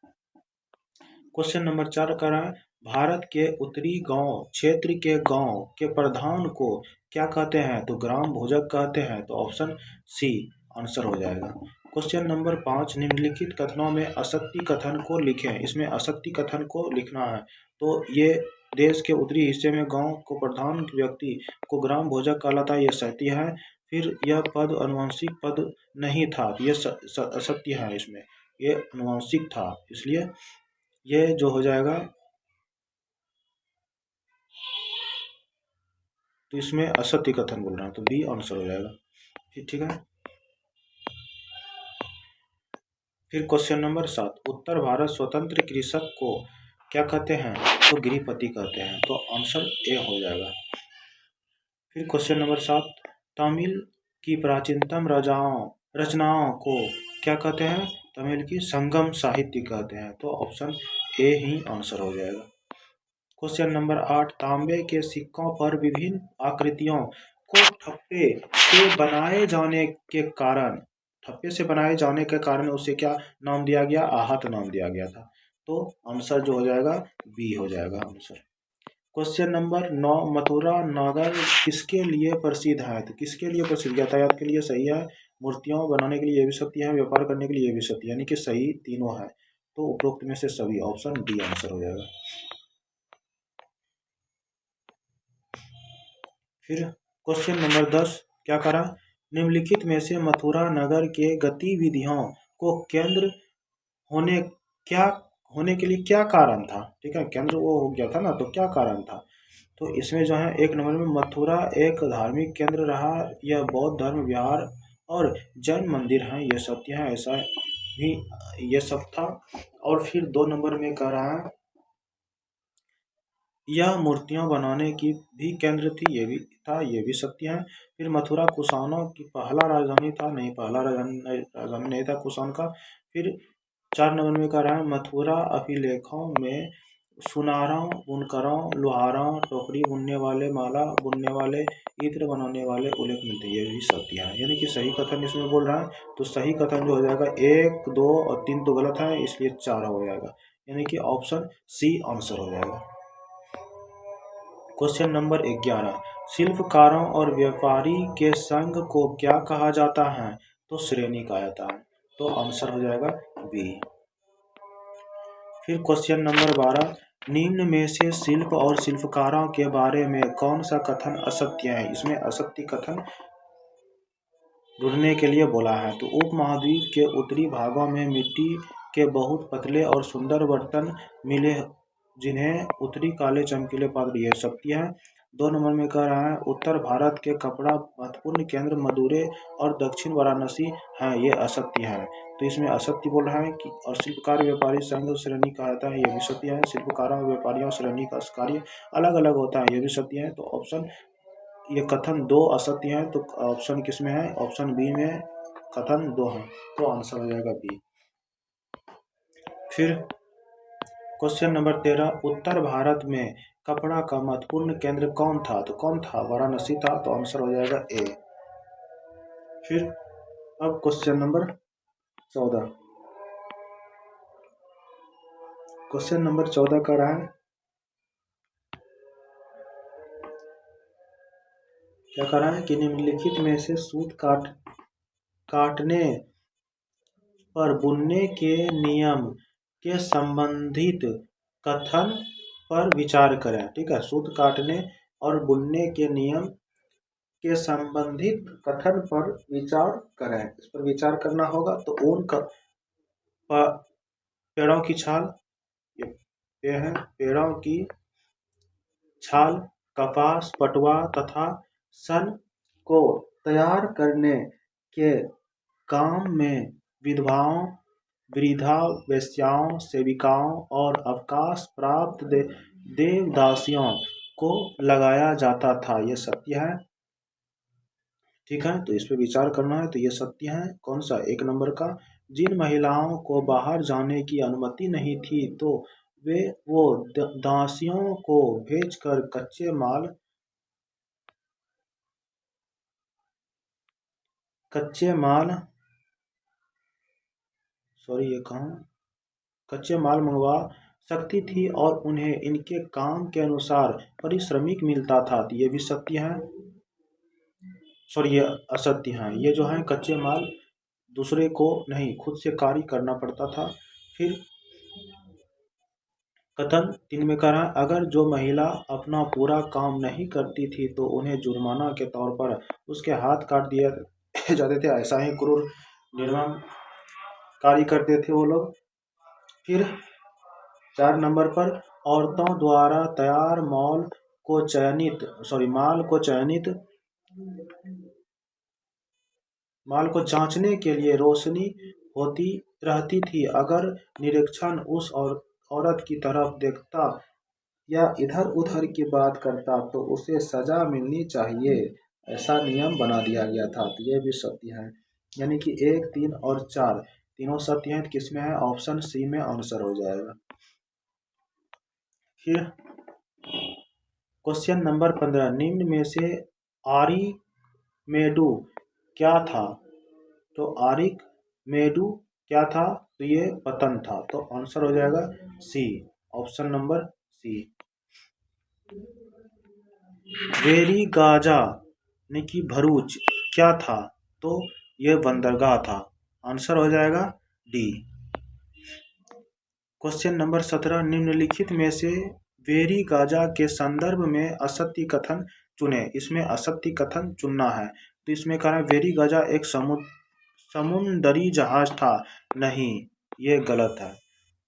क्वेश्चन नंबर 4 का रहा है भारत के उत्तरी गांव क्षेत्र के गांव के प्रधान को क्या कहते हैं, तो ग्राम भोजक कहते हैं, तो ऑप्शन सी आंसर हो जाएगा। क्वेश्चन नंबर 5 निम्नलिखित कथनों में असत्य कथन को लिखें, इसमें असत्य कथन को लिखना है। तो ये देश के उत्तरी हिस्से में गांव को प्रधान व्यक्ति को ग्राम भोजक कहलाता है, ये सत्य है। फिर यह पद अनुवांशिक पद नहीं था, ये असत्य है, इसमें ये अनुवांशिक था, इसलिए ये जो हो जाएगा, तो इसमें असत्य कथन बोल रहा है, तो बी आंसर हो जाएगा। ठीक है। फिर क्वेश्चन नंबर 7 उत्तर भारत स्वतंत्र कृषक को क्या कहते हैं, तो गृहपति कहते हैं, तो आंसर ए हो जाएगा। फिर क्वेश्चन नंबर 7 तमिल की प्राचीनतम रचनाओं को क्या कहते हैं, तमिल की संगम साहित्य कहते हैं, तो ऑप्शन ए ही आंसर हो जाएगा। क्वेश्चन नंबर 8 तांबे के सिक्कों पर विभिन्न आकृतियों को ठप्पे से बनाए जाने के कारण उसे क्या नाम दिया गया, आहत नाम दिया गया था, तो आंसर जो हो जाएगा बी हो जाएगा आंसर। क्वेश्चन नंबर 9 मथुरा नगर किसके लिए प्रसिद्ध है, तो किसके लिए प्रसिद्ध, यातायात के लिए सही है, मूर्तियों बनाने के लिए ये भी सत्य है, व्यापार करने के लिए ये भी सत्य, यानी कि सही तीनों है, तो उपरोक्त में से सभी, ऑप्शन डी आंसर हो जाएगा। फिर क्वेश्चन नंबर 10 क्या करा, निम्नलिखित में से मथुरा नगर के गतिविधियों को केंद्र होने के लिए क्या कारण था, ठीक है, केंद्र वो हो गया था ना, तो क्या कारण था, तो इसमें जो है 1 नंबर में मथुरा एक धार्मिक केंद्र रहा, यह बौद्ध धर्म विहार और जैन मंदिर हैं, ये सत्य है, ऐसा भी ये सब था। और फिर 2 नंबर में कह रहा है यह मूर्तियां बनाने की भी केंद्र थी, ये भी था, ये भी सत्य है। फिर मथुरा कुषाणों की पहला राजधानी था, नहीं, पहला राजधानी नहीं था कुषाण का। फिर 4 नंबर में कह रहा है मथुरा अभिलेखों में सुनारों, बुनकरों, लोहारों, टोकरी बुनने वाले, माला बुनने वाले, इत्र बनाने वाले उल्लेख मिलते हैं, ये भी सत्य है, यानी कि सही कथन इसमें बोल रहा है, तो सही कथन जो हो जाएगा 1, 2 और 3 तो गलत है, इसलिए 4 हो जाएगा, यानी कि ऑप्शन सी आंसर हो जाएगा। क्वेश्चन नंबर 11 शिल्पकारों और व्यापारी के संघ को क्या कहा जाता है, तो श्रेणी कहा जाता है, तो आंसर हो जाएगा बी। फिर क्वेश्चन नंबर 12 निम्न में से शिल्प और शिल्पकारों के बारे में कौन सा कथन असत्य है, इसमें असत्य कथन ढूंढने के लिए बोला है, तो उपमहाद्वीप के उत्तरी भागों में मिट्टी के बहुत पतले और सुंदर बर्तन मिले जिन्हें उत्तरी काले चमकीले पात्र, यह सत्य है। 2 नंबर में कह रहा है उत्तर भारत के कपड़ा महत्वपूर्ण केंद्र मदुरै और दक्षिण वाराणसी हैं, ये असत्य है, तो इसमें असत्य बोल रहा है कि और शिल्पकार व्यापारी संघ श्रेणी कहता है, ये भी सत्य है, शिल्पकारों व्यापारियों श्रेणी का कार्य अलग अलग होता है, ये भी सत्य है, तो ऑप्शन ये कथन 2 असत्य है, तो ऑप्शन किसमें है, ऑप्शन बी में कथन 2 है, तो आंसर हो जाएगा बी। फिर क्वेश्चन नंबर 13 उत्तर भारत में कपड़ा का महत्वपूर्ण केंद्र कौन था, तो कौन था, वाराणसी था, तो आंसर हो जाएगा ए। फिर अब क्वेश्चन नंबर 14 का रहा है क्या कह रहा है कि निम्नलिखित में से सूत काटने पर बुनने के नियम के संबंधित कथन पर विचार करें, ठीक है, सूत काटने और बुनने के नियम के संबंधित कथन पर विचार करें, इस पर विचार करना होगा, तो ऊन का पेड़ों की छाल, ये है पेड़ों की छाल, कपास, पटुआ तथा सन को तैयार करने के काम में विधवाओं वृद्धा वेश्याओं, सेविकाओं और अवकाश प्राप्त देवदासियों को लगाया जाता था। ये सत्य है। ठीक है, तो इस पे विचार करना है। तो ये सत्य है। कौन सा? 1 नंबर का। जिन महिलाओं को बाहर जाने की अनुमति नहीं थी तो वो दासियों को भेजकर कच्चे माल मंगवा सकती थी और उन्हें इनके काम के अनुसार पारिश्रमिक मिलता था। तो ये भी सत्य है। सॉरी, ये असत्य है। ये जो है कच्चे माल दूसरे को नहीं, खुद से कार्य करना पड़ता था। फिर कथन 3 में कह रहा है, अगर जो महिला अपना पूरा काम नहीं करती थी तो उन्हें जुर्माना के तौर पर उसके हाथ काट दिए जाते थे। ऐसा ही क्रूर निर्मम कार्य करते थे वो लोग। फिर 4 नंबर पर, औरतों द्वारा तैयार माल को जांचने के लिए रोशनी होती रहती थी। अगर निरीक्षण उस औरत की तरफ देखता या इधर उधर की बात करता तो उसे सजा मिलनी चाहिए, ऐसा नियम बना दिया गया था। तो ये भी सत्य है। यानी कि 1, 3 और 4 तीनों सत्य हैं। किसमें है? ऑप्शन सी में आंसर हो जाएगा। फिर क्वेश्चन नंबर 15, निम्न में से आर्किमेडू क्या था? तो आर्किमेडू क्या था? तो ये पतन था। तो आंसर हो जाएगा सी, ऑप्शन नंबर सी। वेरीगाजा यानी कि भरूच क्या था? तो ये बंदरगाह था। आंसर हो जाएगा डी। क्वेश्चन नंबर 17, निम्नलिखित में से वेरीगाजा के संदर्भ में असत्य कथन चुने। इसमें असत्य कथन चुनना है। तो इसमें कह रहा है वेरीगाजा एक समुद्री जहाज था। नहीं, ये गलत है।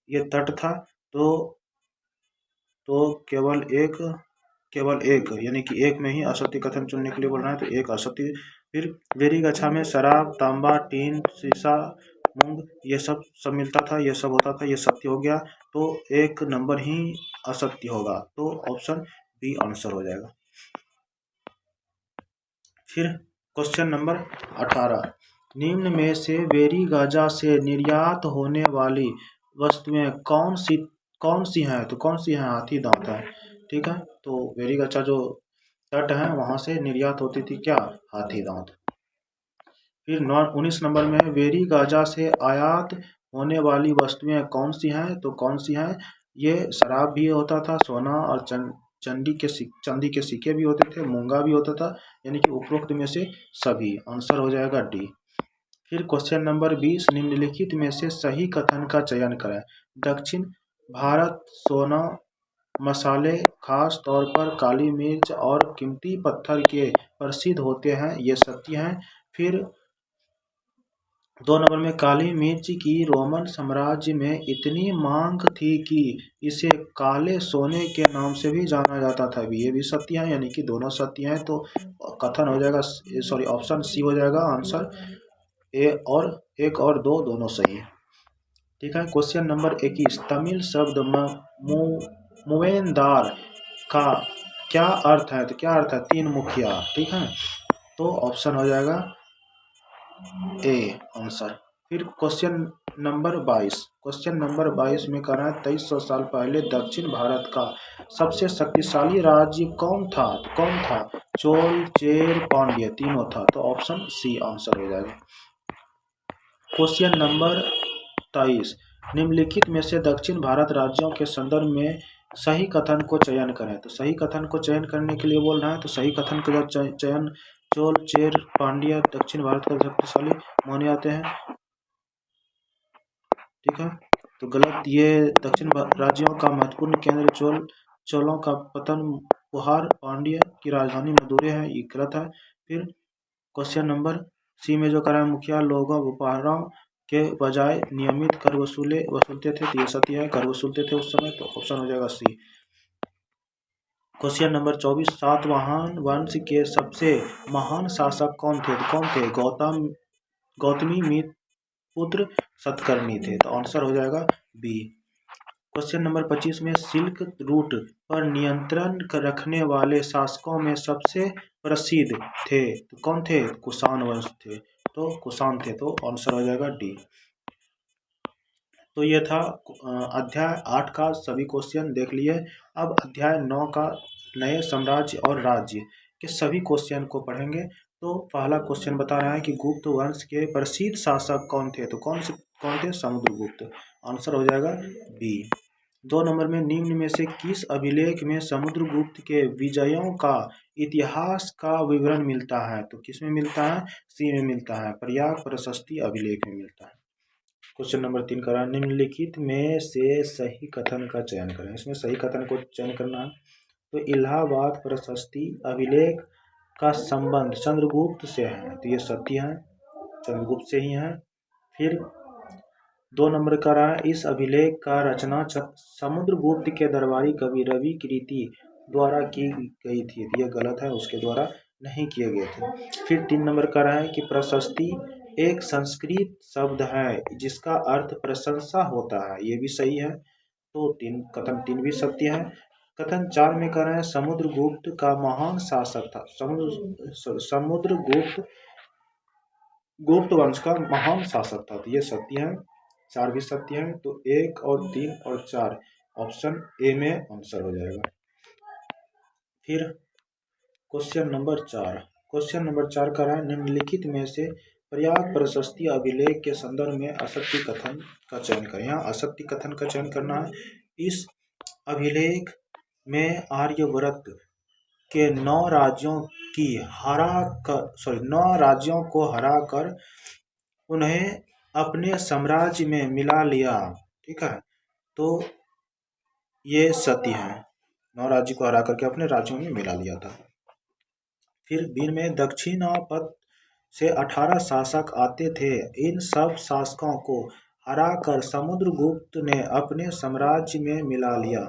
ये तट था। तो केवल एक यानी कि एक में ही असत्य कथन चुनने के लिए बोल रहा है। तो एक असत्य। फिर वेरीगाछा में शराब, तांबा, टीन, शीशा, मूंग ये सब मिलता था, ये सब होता था। ये सत्य हो गया। तो 1 नंबर ही असत्य होगा। तो ऑप्शन बी आंसर हो जाएगा। फिर क्वेश्चन नंबर 18, निम्न में से वेरीगाजा से निर्यात होने वाली वस्तुएं कौन सी हैं? तो कौन सी हैं? हाथी दांत है। ठीक है, तो वेरीगाचा जो तट है वहां से निर्यात होती थी क्या? हाथी दांत। फिर 19 नंबर में वेरीगाजा से आयात होने वाली वस्तुएं कौन सी हैं? तो कौन सी हैं? ये शराब भी होता था, सोना और चांदी के सिक्के भी होते थे, मूंगा भी होता था। यानी कि उपरोक्त में से सभी। आंसर हो जाएगा डी। फिर क्वेश्चन नंबर 20, निम्नलिखित में से सही कथन का चयन करें। दक्षिण भारत सोना, मसाले, खास तौर पर काली मिर्च और कीमती पत्थर के प्रसिद्ध होते हैं। ये सत्य हैं। फिर 2 नंबर में, काली मिर्च की रोमन साम्राज्य में इतनी मांग थी कि इसे काले सोने के नाम से भी जाना जाता था। ये भी सत्य है। यानी कि दोनों सत्य हैं। तो कथन हो जाएगा, सॉरी, ऑप्शन सी हो जाएगा आंसर। एक और दो दोनों सही है। ठीक है, क्वेश्चन नंबर 21, तमिल शब्द मुवेंदार का क्या अर्थ है? तो क्या अर्थ है? 3 मुखिया। ठीक है, तो ऑप्शन हो जाएगा ए आंसर। फिर क्वेश्चन नंबर 22 में कह रहा है 2300 साल पहले दक्षिण भारत का सबसे शक्तिशाली राज्य कौन था? चोल, चेर, पांड्य तीनों था। तो ऑप्शन सी आंसर हो जाएगा। क्वेश्चन नंबर 23, निम्नलिखित में से दक्षिण भारत राज्यों के संदर्भ में सही कथन को चयन करें। तो सही कथन को चयन करने के लिए बोल रहा है। तो सही कथन का चयन चोल, चेर, पांड्य दक्षिण भारत का शक्तिशाली माने जाते हैं। ठीक है, तो गलत। ये दक्षिण राज्यों का महत्वपूर्ण केंद्र चोलों का पतन पुहार, पांड्य की राजधानी मदुरै है। ये गलत है। फिर क्वेश्चन नंबर सी में जो करा है, मुखिया लोगों व्यापारों के बजाय नियमित कर वसूलते थे। तो ये सत्य है, कर वसूलते थे उस समय। तो ऑप्शन हो जाएगा सी। क्वेश्चन नंबर 24, सातवाहन वंश के सबसे महान शासक कौन थे? गौतमी पुत्र सतकर्णी थे। तो आंसर हो जाएगा बी। क्वेश्चन नंबर 25 में सिल्क रूट पर नियंत्रण रखने वाले शासकों में सबसे प्रसिद्ध थे तो कौन थे? कुषाण वंश थे। तो कुषाण थे, तो आंसर हो जाएगा डी। तो ये था अध्याय 8 का सभी क्वेश्चन देख लिए। अब अध्याय 9 का नए साम्राज्य और राज्य के सभी क्वेश्चन को पढ़ेंगे। तो पहला क्वेश्चन बता रहा है कि गुप्त वंश के प्रसिद्ध शासक कौन थे? तो कौन थे? समुद्रगुप्त। आंसर हो जाएगा बी। 2 नंबर में निम्न में से किस अभिलेख में समुद्रगुप्त के विजयों का इतिहास का विवरण मिलता है? तो किस में मिलता है? सी में मिलता है, प्रयाग प्रशस्ति अभिलेख में मिलता है। क्वेश्चन नंबर 3 का निम्नलिखित में से सही कथन का चयन करें। इसमें सही कथन को चयन करना है। तो इलाहाबाद प्रशस्ति अभिलेख का संबंध चंद्रगुप्त से है, तो ये सत्य है, चंद्रगुप्त से ही है। फिर 2 नंबर का रहा इस अभिलेख का रचना समुद्रगुप्त के दरबारी कवि रवि कीर्ति द्वारा की गई थी, ये गलत है, उसके द्वारा नहीं किए गए थे। फिर 3 नंबर का रहा है कि प्रशस्ति एक संस्कृत शब्द है जिसका अर्थ प्रशंसा होता है, ये भी सही है। तो कथन 3 भी सत्य है। कथन 4 में कह रहे हैं समुद्रगुप्त का महान शासक था, समुद्रगुप्त गुप्त वंश का महान शासक था, तो ये सत्य है, 4 भी सत्य है। तो 1 और 3 और 4 ऑप्शन ए में आंसर हो जाएगा। फिर क्वेश्चन नंबर 4 का रहा निम्नलिखित में से प्रयाग प्रशस्ति अभिलेख के संदर्भ में असत्य कथन का चयन करें। यहाँ असत्य कथन का चयन करना है। इस अभिलेख में आर्यव्रत के 9 राज्यों को हराकर उन्हें अपने साम्राज्य में मिला लिया, ठीक है, तो ये सत्य है, 9 राज्य को हरा करके अपने राज्यों में मिला लिया था। फिर बी में दक्षिणापथ से 18 शासक आते थे, इन सब शासकों को हराकर समुद्रगुप्त ने अपने साम्राज्य में मिला लिया,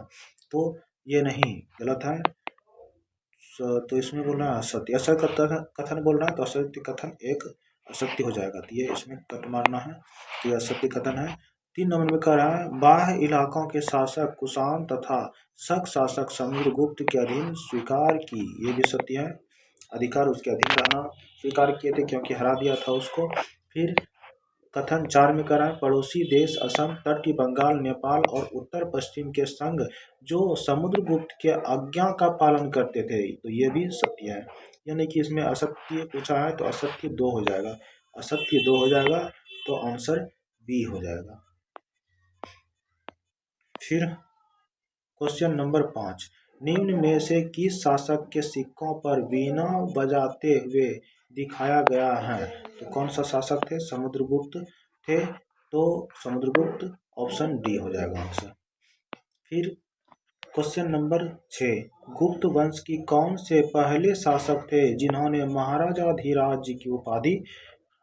तो ये नहीं, गलत है। तो इसमें बोलना असत्य, असत्य कथन बोल रहा है, तो असत्य कथन एक असत्य हो जाएगा, तो ये इसमें कट मारना है, तो ये असत्य कथन है। 3 नंबर में कह रहा है बाह्य इलाकों के शासक कुषाण तथा शक शासक समुद्रगुप्त के अधीन स्वीकार की, ये भी सत्य है, अधिकार उसके अधीन रहना स्वीकार किए थे क्योंकि हरा दिया था उसको। फिर कथन 4 में करा पड़ोसी देश असम, तटीय बंगाल, नेपाल और उत्तर पश्चिम के संग जो समुद्रगुप्त के आज्ञा का पालन करते थे, तो ये भी सत्य है, यानी कि इसमें असत्य पूछा है तो असत्य 2 हो जाएगा, असत्य 2 हो जाएगा, तो आंसर बी हो जाएगा। फिर क्वेश्चन नंबर 5 निम्न में से किस शासक के सिक्कों पर वीणा बजाते हुए दिखाया गया है? तो कौन सा शासक थे? समुद्रगुप्त थे, तो समुद्रगुप्त ऑप्शन डी हो जाएगा आंसर। फिर क्वेश्चन नंबर 6 गुप्त वंश की कौन से पहले शासक थे जिन्होंने महाराजाधिराज की उपाधि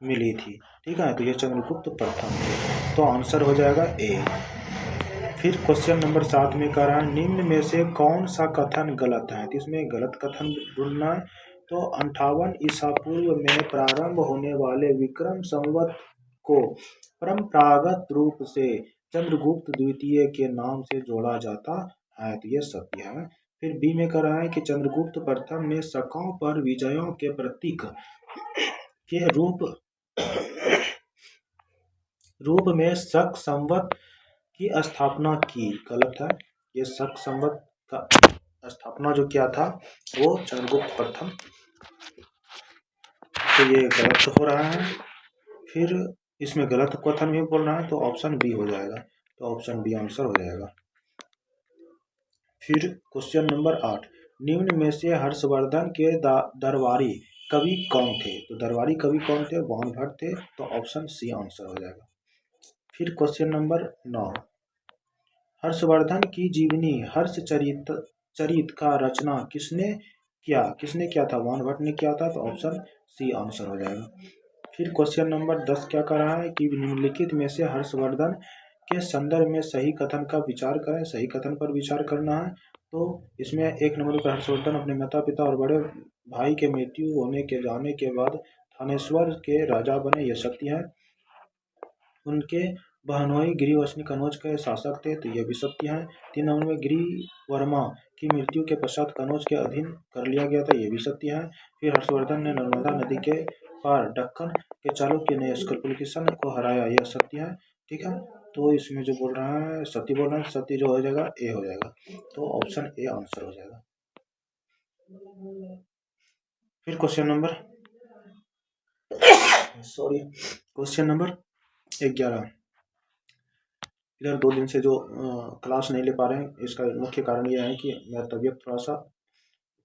मिली थी? ठीक है, तो ये चंद्रगुप्त प्रथम थे, तो आंसर हो जाएगा ए। फिर क्वेश्चन नंबर 7 में कह रहा है निम्न में से कौन सा कथन गलत है? तो इसमें गलत कथन ढूंढना है। तो 58 ईसा पूर्व में प्रारंभ होने वाले विक्रम संवत को परंपरागत रूप से चंद्रगुप्त द्वितीय के नाम से जोड़ा जाता है, तो ये सत्य है। फिर बी में कह रहा है कि चंद्रगुप्त प्रथम ने शकों पर विजयों के प्रतीक के रूप में शक संवत की स्थापना की, गलत है, ये शक संवत का स्थापना जो किया था वो चंद्रगुप्त प्रथम, तो ये गलत हो रहा है। फिर इसमें गलत कथन भी बोल रहा है, तो ऑप्शन बी हो जाएगा, तो ऑप्शन बी आंसर हो जाएगा। फिर क्वेश्चन नंबर 8 निम्न में से हर्षवर्धन के दरबारी कवि कौन थे? तो दरबारी कवि कौन थे? बाणभट्ट थे, तो ऑप्शन सी आंसर हो जाएगा। फिर क्वेश्चन नंबर 9 हर्षवर्धन की जीवनी हर्षचरित का रचना किसने किया था? बाणभट्ट ने किया था, तो ऑप्शन सी आंसर हो जाएगा। फिर क्वेश्चन नंबर 10 क्या कर रहा है कि निम्नलिखित में से हर्षवर्धन के संदर्भ में सही कथन का विचार करें, सही कथन पर विचार करना है। तो इसमें 1 नंबर पर हर्षवर्धन अपने माता पिता और बड़े भाई के मृत्यु होने के जाने के बाद थानेश्वर के राजा बने, ये सत्य है। उनके बहनोई गिरिवंशनी कनौज के शासक थे, तो ये भी सत्य है। 3 नंबर में गिरिवर्मा की मृत्यु के पश्चात कनौज के अधीन कर लिया गया था, ये भी सत्य है। फिर हर्षवर्धन ने नर्मदा नदी के पार दक्कन के चालुक्य ने पुलकेशिन को हराया, यह सत्य है। ठीक है, तो इसमें जो बोल रहा है सत्य बोल रहा है, सत्य जो हो जाएगा ए हो जाएगा, तो ऑप्शन ए आंसर हो जाएगा। फिर क्वेश्चन नंबर 11। इधर 2 दिन से जो क्लास नहीं ले पा रहे हैं, इसका मुख्य कारण यह है कि मेरा तबीयत थोड़ा सा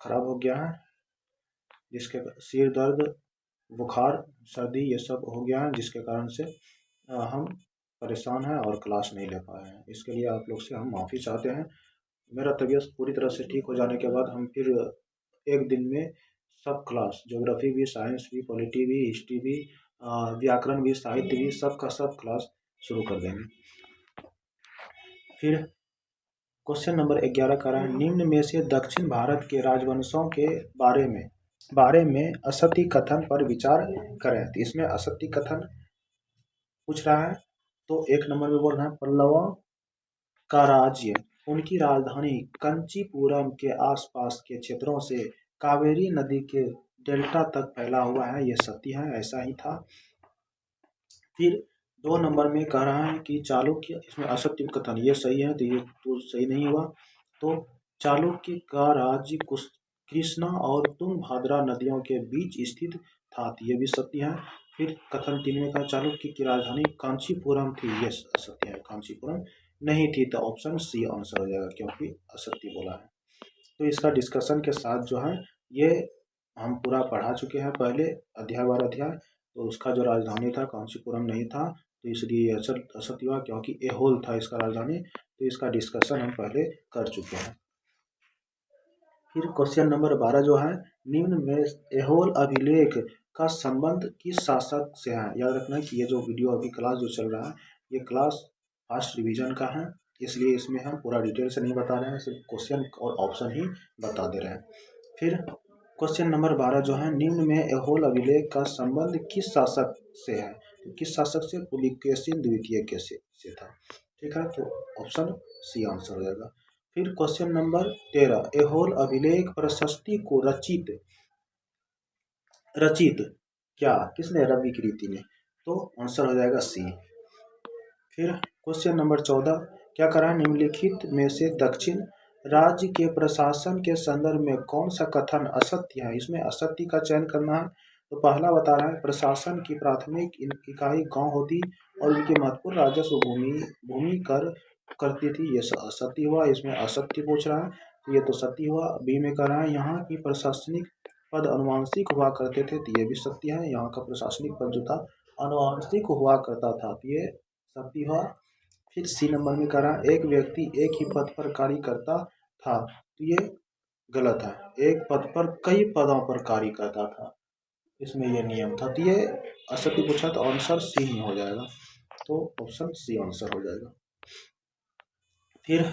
खराब हो गया है, जिसके सिर दर्द, बुखार, सर्दी ये सब हो गया है, जिसके कारण से हम परेशान हैं और क्लास नहीं ले पाए हैं। इसके लिए आप लोग से हम माफ़ी चाहते हैं। मेरा तबीयत पूरी तरह से ठीक हो जाने के बाद हम फिर एक दिन में सब क्लास, ज्योग्राफी भी, साइंस भी, पॉलिटी भी, हिस्ट्री भी, व्याकरण भी, साहित्य भी, सब का सब क्लास शुरू कर देंगे। फिर क्वेश्चन नंबर 11 का रहा है, निम्न में से दक्षिण भारत के राजवंशों के बारे में असत्य कथन पर विचार करें। तो इसमें असत्य कथन पूछ रहा है, तो 1 नंबर में बोल रहा है, पल्लवों का राज्य उनकी राजधानी कंचीपुरम के आसपास के क्षेत्रों से कावेरी नदी के डेल्टा तक फैला हुआ है, यह सत्य है, ऐसा ही था। फिर 2 नंबर में कह रहा है कि चालुक्य, इसमें असत्य कथन, ये सही है, तो ये तो सही नहीं हुआ। तो चालुक्य का राज्य कृष्णा और तुंगभद्रा नदियों के बीच स्थित था, तो ये भी सत्य है। फिर कथन 3 में कहा चालुक्य की राजधानी कांचीपुरम थी, ये असत्य है, कांचीपुरम नहीं थी, तो ऑप्शन सी आंसर हो जाएगा, क्योंकि असत्य बोला है। तो इसका डिस्कशन के साथ जो है ये हम पूरा पढ़ा चुके हैं पहले, अध्याय बार अध्याय। तो उसका जो राजधानी था कांचीपुरम नहीं था, तो इसलिए असत्य हुआ, क्योंकि एहोल था इसका राजधानी। तो इसका डिस्कशन हम पहले कर चुके हैं। फिर क्वेश्चन नंबर 12 जो है, निम्न में एहोल अभिलेख का संबंध किस शासक से है। याद रखना कि ये जो वीडियो अभी क्लास जो चल रहा है, ये क्लास फर्स्ट रिवीजन का है, इसलिए इसमें हम पूरा डिटेल से नहीं बता रहे हैं, सिर्फ क्वेश्चन और ऑप्शन ही बता दे रहे हैं। फिर क्वेश्चन नंबर 12 जो है, निम्न में एहोल अभिलेख का संबंध किस शासक से है। तो किस शासक से, पुलिकेशिन द्वितीय के से था। ठीक है, तो ऑप्शन सी आंसर हो जाएगा। फिर क्वेश्चन नंबर 13, एहोल अभिलेख प्रशस्ति को रचित क्या किसने, रवि कीर्ति ने, तो आंसर हो जाएगा सी। फिर क्वेश्चन नंबर 14, क्या करा, निम्नलिखित में से दक्षिण राज्य के प्रशासन के संदर्भ में कौन सा कथन असत्य है। इसमें असत्य का चयन करना है। तो पहला बता रहा है, प्रशासन की प्राथमिक इकाई गांव होती और उनकी महत्वपूर्ण राजस्व भूमि कर करती थी, ये असत्य हुआ। इसमें असत्य पूछ रहा है, तो ये तो सत्य हुआ। बी में कह रहा है, यहाँ की प्रशासनिक पद अनुवांशिक हुआ करते थे, तो ये भी सत्य है, यहाँ का प्रशासनिक पद जो था अनुवांशिक हुआ करता था, तो ये सत्य हुआ। फिर सी नंबर में कह रहा है, एक व्यक्ति एक ही पद पर कार्य करता था, तो ये गलत है, एक पद पर कई पदों पर कार्य करता था, इसमें ये नियम था, तो ये असत्य पूछा, तो आंसर सी ही हो जाएगा, तो ऑप्शन सी आंसर हो जाएगा। फिर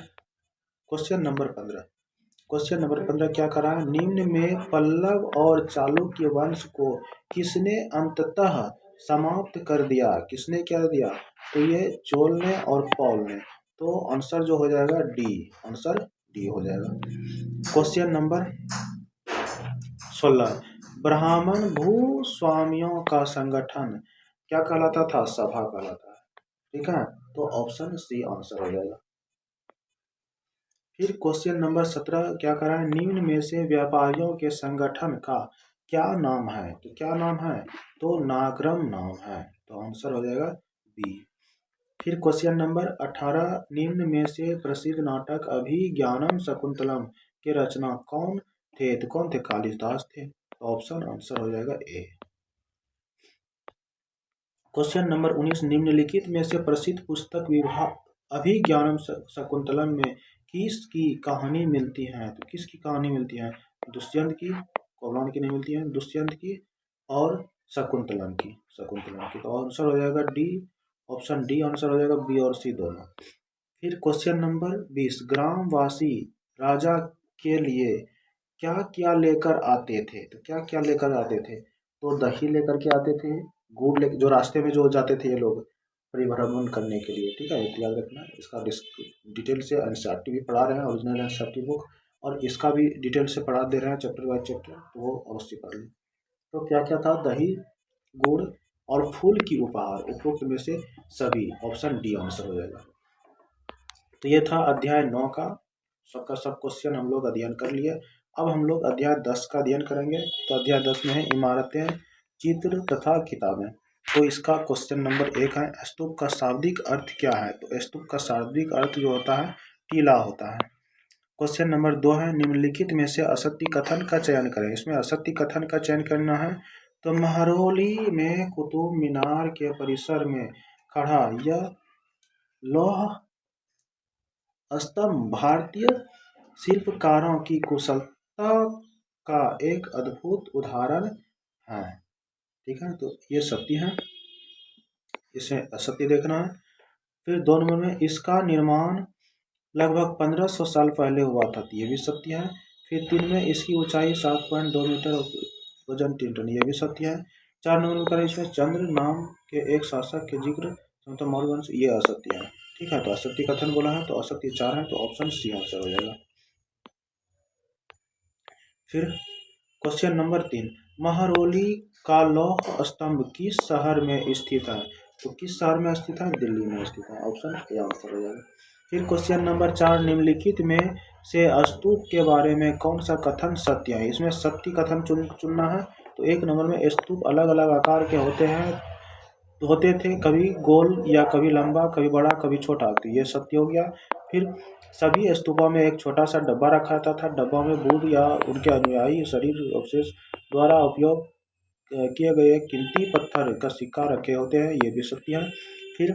क्वेश्चन नंबर 15 क्या करा, निम्न में पल्लव और चालुक्य वंश को किसने अंततः समाप्त कर दिया, किसने क्या दिया, तो ये चोल ने और पॉल ने, तो आंसर जो हो जाएगा डी, आंसर डी हो जाएगा। क्वेश्चन नंबर 16, ब्राह्मण भूस्वामियों का संगठन क्या कहलाता था, सभा कहलाता है। ठीक है, तो ऑप्शन सी आंसर हो जाएगा। फिर क्वेश्चन नंबर 17 क्या करा है, निम्न में से व्यापारियों के संगठन का क्या नाम है, तो क्या नाम है, तो नागरम नाम है, तो आंसर हो जाएगा बी। फिर क्वेश्चन नंबर 18, निम्न में से प्रसिद्ध नाटक अभिज्ञानम शकुंतलम के रचना कौन थे, तो कौन थे, कालिदास थे, तो ऑप्शन आंसर हो जाएगा ए। क्वेश्चन नंबर 19, निम्नलिखित में से प्रसिद्ध पुस्तक विभाग अभिज्ञानम शकुंतलम में किसकी कहानी मिलती है, तो किसकी कहानी मिलती है, दुष्यंत की, कौलान की नहीं मिलती है, दुष्यंत की और शकुंतलम की, तो आंसर हो जाएगा डी, ऑप्शन डी आंसर हो जाएगा, बी और सी दोनों। फिर क्वेश्चन नंबर 20, ग्रामवासी राजा के लिए क्या क्या लेकर आते थे, तो क्या क्या लेकर आते थे, तो दही लेकर के आते थे, गुड़ लेकर, जो रास्ते में जो जाते थे ये लोग परिभ्रमण करने के लिए। ठीक है, ये याद रखना। इसका डिटेल से एनसीईआरटी भी पढ़ा रहे हैं, ओरिजिनल एनसीईआरटी बुक, और इसका भी डिटेल से पढ़ा दे रहे हैं चैप्टर बाय चैप्टर, तो वो अवश्य पढ़ लें। तो क्या क्या था, दही, गुड़ और फूल की उपहार, उपरोक्त में से सभी, ऑप्शन डी आंसर हो जाएगा। तो ये था अध्याय 9 का सबका सब क्वेश्चन हम लोग अध्ययन कर लिए। अब हम लोग अध्याय 10 का अध्ययन करेंगे। तो अध्याय 10 में है इमारतें, चित्र तथा किताबें। तो इसका क्वेश्चन नंबर 1 है, स्तूप का शाब्दिक अर्थ क्या है? तो स्तूप का शाब्दिक अर्थ जो होता है टीला होता है। क्वेश्चन नंबर 2 है, निम्नलिखित में से असत्य कथन का चयन करें। इसमें असत्य कथन का चयन करना है। तो महरौली में कुतुब मीनार के परिसर में खड़ा यह लौह स्तंभ भारतीय शिल्पकारों की कुशलता का एक अद्भुत उदाहरण है। ठीक है, तो ये सत्य है, इसे असत्य देखना है। फिर 2 नंबर में, इसका निर्माण लगभग 1500 साल पहले हुआ था, ये भी सत्य है। फिर 3 में, इसकी ऊंचाई 7.2 मीटर और वजन 3 टन, ये भी सत्य है। 4 नंबर में करें, इसमें चंद्र नाम के एक शासक के जिक्र मौर्य वंश, ये असत्य है। ठीक है, तो असत्य कथन बोला है, तो असत्य 4 है, तो ऑप्शन सी आंसर हो जाएगा। फिर क्वेश्चन नंबर 3, महरौली का लौह स्तंभ किस शहर में स्थित है? तो किस शहर में स्थित है? दिल्ली में स्थित है, ऑप्शन ए आंसर हो जाएगा। फिर क्वेश्चन नंबर 4, निम्नलिखित में से स्तूप के बारे में कौन सा कथन सत्य है? इसमें सत्य कथन चुनना है। तो 1 नंबर में, स्तूप अलग अलग आकार के होते थे, कभी गोल या कभी लंबा, कभी बड़ा, कभी छोटा, तो ये सत्य हो गया। फिर सभी स्तूपों में एक छोटा सा डब्बा रखा जाता था, डब्बा में बुद्ध या उनके अनुयायी शरीर अवशेष द्वारा उपयोग किए गए कीमती पत्थर का सिक्का रखे होते हैं, ये भी सत्य है। फिर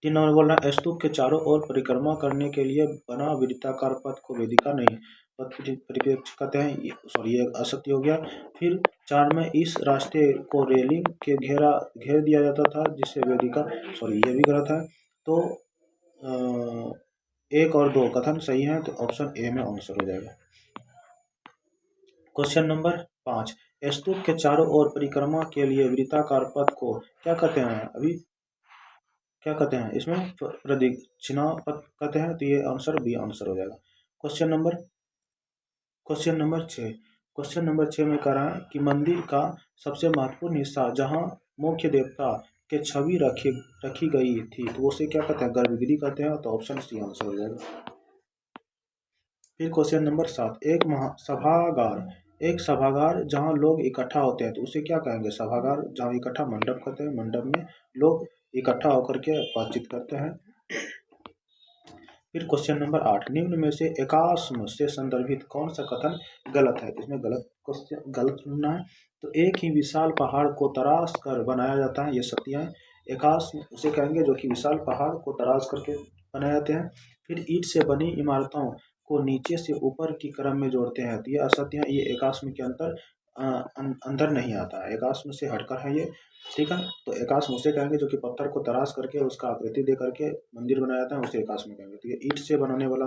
3 नंबर बोल रहा है, स्तूप के चारों ओर परिक्रमा करने के लिए बना वृत्ताकार पथ को वेदिका नहीं परिप्रेक्ष्य कहते हैं, सॉरी ये असत्य हो गया। फिर 4 में, इस रास्ते को रेलिंग के घेर दिया जाता था जिससे वेदिका, सॉरी ये भी गलत है। तो 1 और 2 कथन सही है, तो ऑप्शन ए में आंसर हो जाएगा। क्वेश्चन नंबर 5, स्तूप के चारों ओर परिक्रमा के लिए वृत्ताकार पथ को क्या कहते हैं? अभी क्या कहते हैं? इसमें प्रदक्षिणा पथ कहते हैं, तो ये आंसर बी आंसर हो जाएगा। क्वेश्चन नंबर 6, क्वेश्चन नंबर 6 में कह रहा है कि मंदिर का सबसे महत्वपूर्ण हिस्सा जहाँ मुख्य देवता के छवि रखी गई थी, तो उसे क्या कहते हैं? गर्भगृह कहते हैं, तो ऑप्शन सी आंसर हो जाएगा। फिर क्वेश्चन नंबर 7, एक सभागार जहाँ लोग इकट्ठा होते हैं, तो उसे क्या कहेंगे? सभागार जहाँ इकट्ठा, मंडप कहते हैं, मंडप में लोग इकट्ठा होकर के बातचीत करते हैं। फिर क्वेश्चन नंबर 8, निम्न में से एकास्म से संदर्भित कौन सा कथन गलत है? इसमें गलत चुनना है। तो एक ही विशाल पहाड़ को तराश कर बनाया जाता है, ये सत्य है। एकास्म उसे कहेंगे जो कि विशाल पहाड़ को तराश करके बनाए जाते हैं। फिर ईंट से बनी इमारतों को नीचे से ऊपर की क्रम में जोड़ते हैं, तो ये असत्य है, ये एकास्म के अंदर नहीं आता है, एकास्म से हटकर है ये। ठीक है, तो एकास्म उसे कहेंगे जो कि पत्थर को तराश करके उसका आकृति दे करके मंदिर बनाया जाता है, उसे एकास्म कहेंगे। तो ये ईंट से बनाने वाला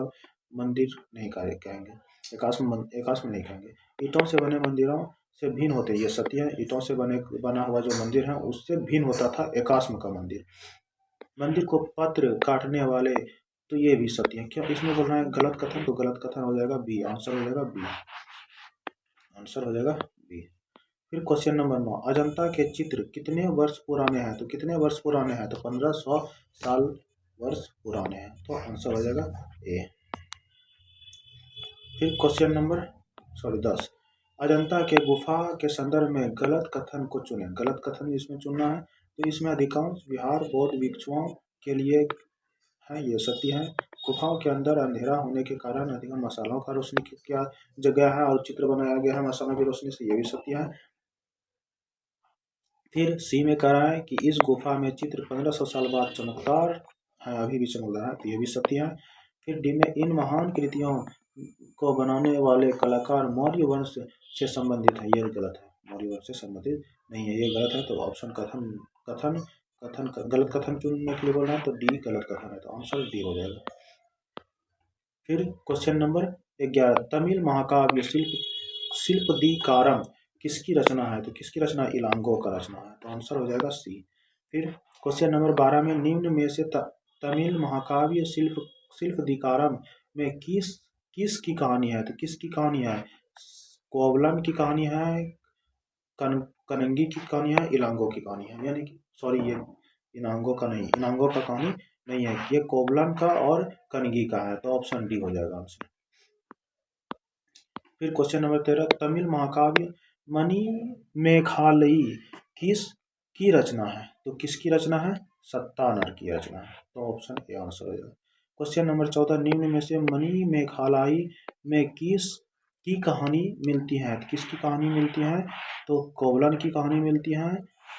मंदिर नहीं कहेंगे, एकास्म नहीं कहेंगे। ईंटों से बने मंदिरों से भिन्न होते, ये सत्य है, ईंटों से बना हुआ जो मंदिर है उससे भिन्न होता था एकास्म का मंदिर। मंदिर को पत्र काटने वाले, तो ये भी सत्य है। क्या इसमें बोल रहा है गलत कथन? तो गलत कथन हो जाएगा बी, आंसर हो जाएगा बी, आंसर हो जाएगा बी। फिर क्वेश्चन नंबर 9, अजंता के चित्र कितने वर्ष पुराने हैं? तो कितने वर्ष पुराने हैं? तो 1500 साल वर्ष पुराने हैं, तो आंसर हो जाएगा ए। फिर क्वेश्चन नंबर 10, अजंता के गुफा के संदर्भ में गलत कथन को चुनें। गलत कथन इसमें चुनना है। तो इसमें अधिकांश विहार बौद्ध भिक्षुओं के लिए है, ये सत्य है। गुफाओं के अंदर अंधेरा होने के कारण अधिक मसालों का रोशनी किया जगह है और चित्र बनाया गया है मसालों की रोशनी से, ये भी सत्य है। फिर सी में कह रहा है कि इस गुफा में चित्र 1500 साल बाद चमकदार है, अभी भी चमकदार है, तो ये भी सत्य है। फिर डी में, इन महान कृतियों को बनाने वाले कलाकार मौर्य वंश से संबंधित है, ये गलत है, मौर्य वंश से संबंधित नहीं है, ये गलत है। तो ऑप्शन गलत कथन चुनने के लिए बोल रहा है, तो डी गलत कथन है, तो आंसर डी हो जाएगा। फिर क्वेश्चन नंबर 11, तमिल महाकाव्य शिल्पदीकारम किसकी रचना है? तो किसकी रचना? इलांगो का रचना है, तो आंसर हो जाएगा सी। फिर क्वेश्चन नंबर 12 में निम्न में से तमिल महाकाव्य शिल्पदीकारम में किसकी कहानी है? तो किसकी कहानी है? कोवलन की कहानी है, कनंगी की कहानी है, इलांगो की कहानी है। यानी कि सॉरी, ये इनांगो का नहीं, इनांगो का कहानी नहीं है, ये कोवलन का और कनगी का है। तो ऑप्शन डी हो जाएगा आंसर। फिर क्वेश्चन नंबर 13 तमिल महाकाव्य मणिमेखलाई किस की रचना है? तो किसकी रचना है? सत्तानर की रचना है। तो ऑप्शन ए आंसर हो जाएगा। क्वेश्चन नंबर 14 निम्न में से मणिमेखलाई में किस की कहानी मिलती है? तो किसकी कहानी मिलती है? तो कोवलन की कहानी मिलती है,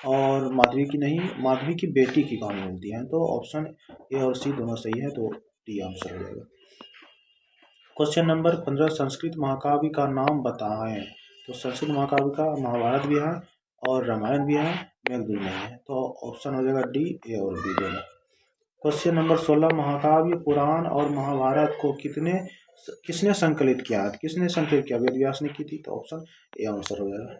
और माधवी की नहीं, माधवी की बेटी की कहानी मिलती है। तो ऑप्शन ए और सी दोनों सही है, तो डी आंसर हो जाएगा। क्वेश्चन नंबर 15 संस्कृत महाकाव्य का नाम बताएं। तो संस्कृत महाकाव्य का महाभारत भी है और रामायण भी है, मेघदूत नहीं है। तो ऑप्शन हो जाएगा डी, ए और बी दोनों। क्वेश्चन नंबर 16 महाकाव्य पुराण और महाभारत को किसने संकलित किया है? किसने संकलित किया? वेद व्यास ने की थी। तो ऑप्शन ए आंसर हो जाएगा।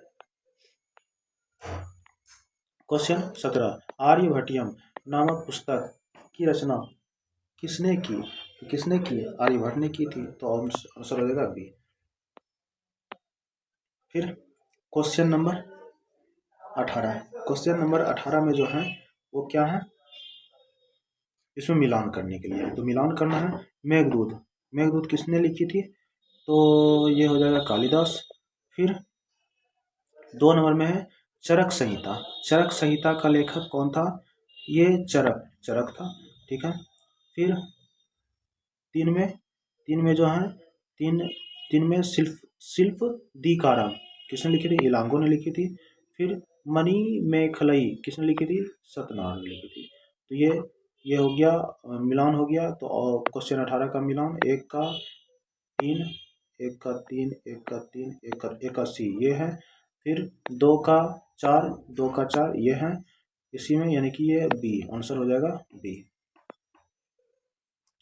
क्वेश्चन 17 आर्यभट्टियम नामक पुस्तक की रचना किसने की? तो किसने की? आर्यभट्ट ने की थी। तो आंसर हो जाएगा बी। फिर क्वेश्चन नंबर 18, क्वेश्चन नंबर 18 में जो है वो क्या है? इसमें मिलान करने के लिए, तो मिलान करना है। मेघदूत, मेघदूत किसने लिखी थी? तो ये हो जाएगा कालिदास। फिर 2 नंबर में है चरक संहिता, चरक संहिता का लेखक कौन था? ये चरक था, ठीक है। फिर 3 में जो है तीन में शिल्पदीकारम किसने लिखी थी? इलांगो ने लिखी थी। फिर मणिमेखलाई किसने लिखी थी? सत्यनारायण ने लिखी थी। तो ये हो गया, मिलान हो गया। तो क्वेश्चन 18 का मिलान 1 का 3, 1 का 3, 1 का 3, 1 का सी ये है। फिर 2 का 4, 2 का 4 ये है इसी में, यानी कि ये बी आंसर हो जाएगा, बी,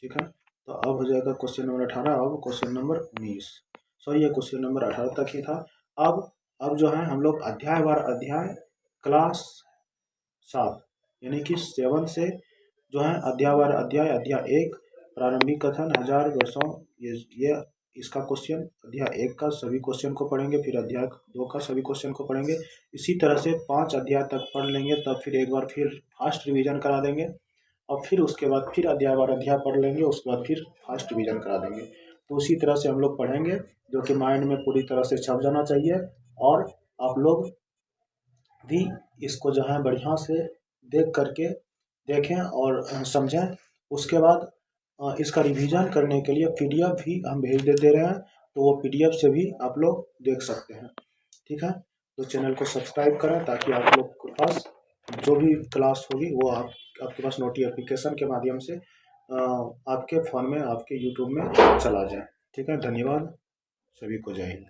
ठीक है। तो अब हो जाएगा क्वेश्चन नंबर 18। अब क्वेश्चन नंबर 19, सॉरी ये क्वेश्चन नंबर 18 तक ही था। अब जो है हम लोग अध्याय क्लास 7 यानी कि 7 से जो है अध्याय 1 प्रारंभिक कथन 1000 वर्षों, ये इसका क्वेश्चन अध्याय 1 का सभी क्वेश्चन को पढ़ेंगे, फिर अध्याय 2 का सभी क्वेश्चन को पढ़ेंगे। इसी तरह से 5 अध्याय तक पढ़ लेंगे, तब फिर एक बार फिर फास्ट रिवीजन करा देंगे, और फिर उसके बाद फिर अध्याय पढ़ लेंगे, उसके बाद फिर फास्ट रिवीजन करा देंगे। तो उसी तरह से हम लोग पढ़ेंगे, जो कि माइंड में पूरी तरह से छप जाना चाहिए, और आप लोग भी इसको जो है बढ़िया से देखें और समझें। उसके बाद इसका रिवीजन करने के लिए PDF भी हम भेज दे रहे हैं, तो वो PDF से भी आप लोग देख सकते हैं, ठीक है। तो चैनल को सब्सक्राइब करें ताकि आप लोग के पास जो भी क्लास होगी वो आपके पास नोटिफिकेशन के माध्यम से आपके फ़ोन में, आपके YouTube में चला जाए, ठीक है। धन्यवाद, सभी को जय हिंद।